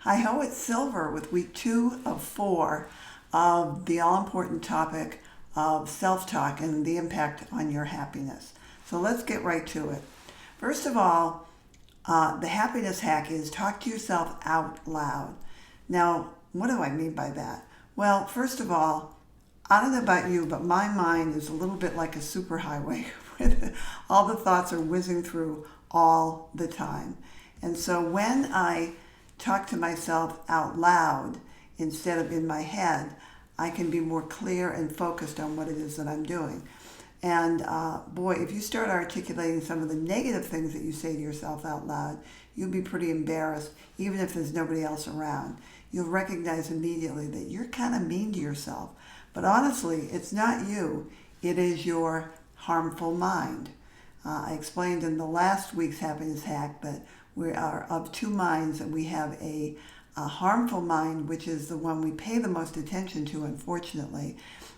Hi ho, it's Silver with week 2 of 4 of the all-important topic of self-talk and the impact on your happiness. So let's get right to it. First of all, the happiness hack is talk to yourself out loud. Now, what do I mean by that? Well, first of all, I don't know about you, but my mind is a little bit like a superhighway with all the thoughts are whizzing through all the time. And so when I talk to myself out loud instead of in my head, I can be more clear and focused on what it is that I'm doing. And boy, if you start articulating some of the negative things that you say to yourself out loud, you'll be pretty embarrassed, even if there's nobody else around. You'll recognize immediately that you're kind of mean to yourself. But honestly, it's not you. It is your harmful mind. I explained in the last week's happiness hack that we are of two minds, and we have a harmful mind, which is the one we pay the most attention to, unfortunately.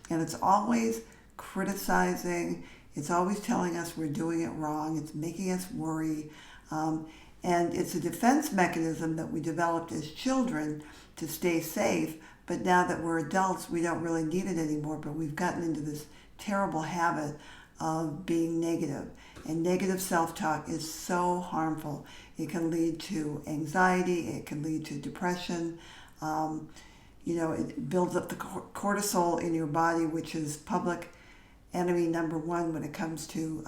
And it's always criticizing. It's always telling us we're doing it wrong. It's making us worry. And it's a defense mechanism that we developed as children to stay safe. But now that we're adults, we don't really need it anymore. But we've gotten into this terrible habit of being negative. And negative self-talk is so harmful. It can lead to anxiety. It can lead to depression. It builds up the cortisol in your body, which is public enemy number one when it comes to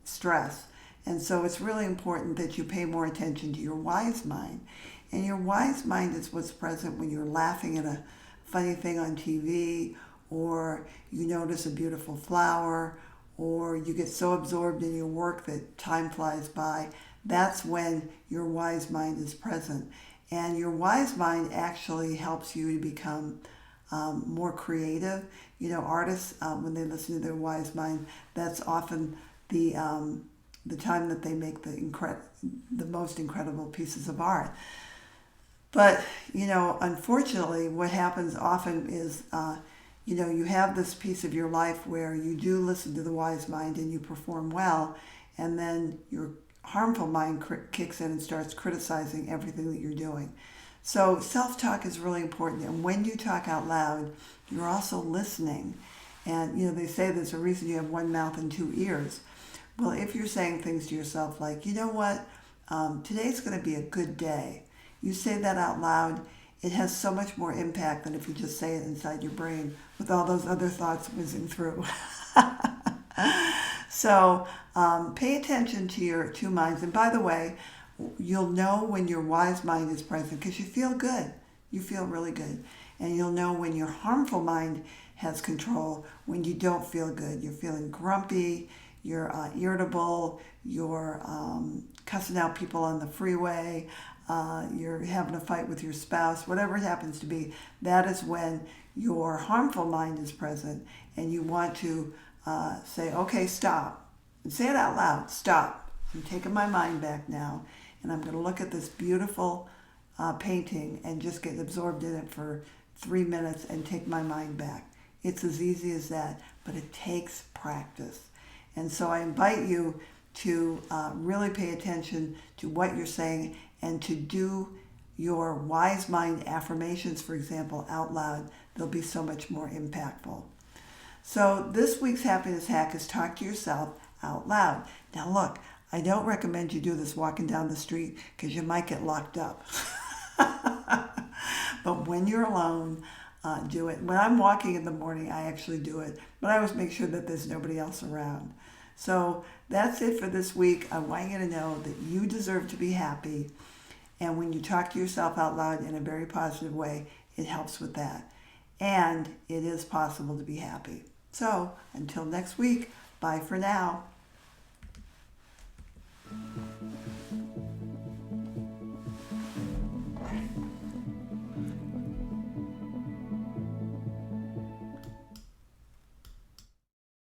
stress. And so it's really important that you pay more attention to your wise mind. And your wise mind is what's present when you're laughing at a funny thing on TV, or you notice a beautiful flower, or you get so absorbed in your work that time flies by. That's when your wise mind is present. And your wise mind actually helps you to become more creative. Artists, when they listen to their wise mind, that's often the time that they make the most incredible pieces of art. But, unfortunately, what happens often is, you have this piece of your life where you do listen to the wise mind and you perform well, and then your harmful mind kicks in and starts criticizing everything that you're doing. So self-talk is really important. And when you talk out loud, you're also listening. And, they say there's a reason you have one mouth and two ears. Well, if you're saying things to yourself like, you know what, today's going to be a good day. You say that out loud, it has so much more impact than if you just say it inside your brain with all those other thoughts whizzing through. So pay attention to your two minds. And by the way, you'll know when your wise mind is present because you feel good. You feel really good. And you'll know when your harmful mind has control when you don't feel good. You're feeling grumpy, you're irritable, you're cussing out people on the freeway, you're having a fight with your spouse, whatever it happens to be. That is when your harmful mind is present, and you want to say, okay, stop. And say it out loud, stop. I'm taking my mind back now, and I'm going to look at this beautiful painting and just get absorbed in it for 3 minutes and take my mind back. It's as easy as that, but it takes practice. And so I invite you to really pay attention to what you're saying and to do your wise mind affirmations, for example, out loud. They'll be so much more impactful. So this week's happiness hack is talk to yourself out loud. Now look, I don't recommend you do this walking down the street because you might get locked up. But when you're alone, do it. When I'm walking in the morning, I actually do it, but I always make sure that there's nobody else around. So that's it for this week. I want you to know that you deserve to be happy. And when you talk to yourself out loud in a very positive way, it helps with that. And it is possible to be happy. So until next week, bye for now.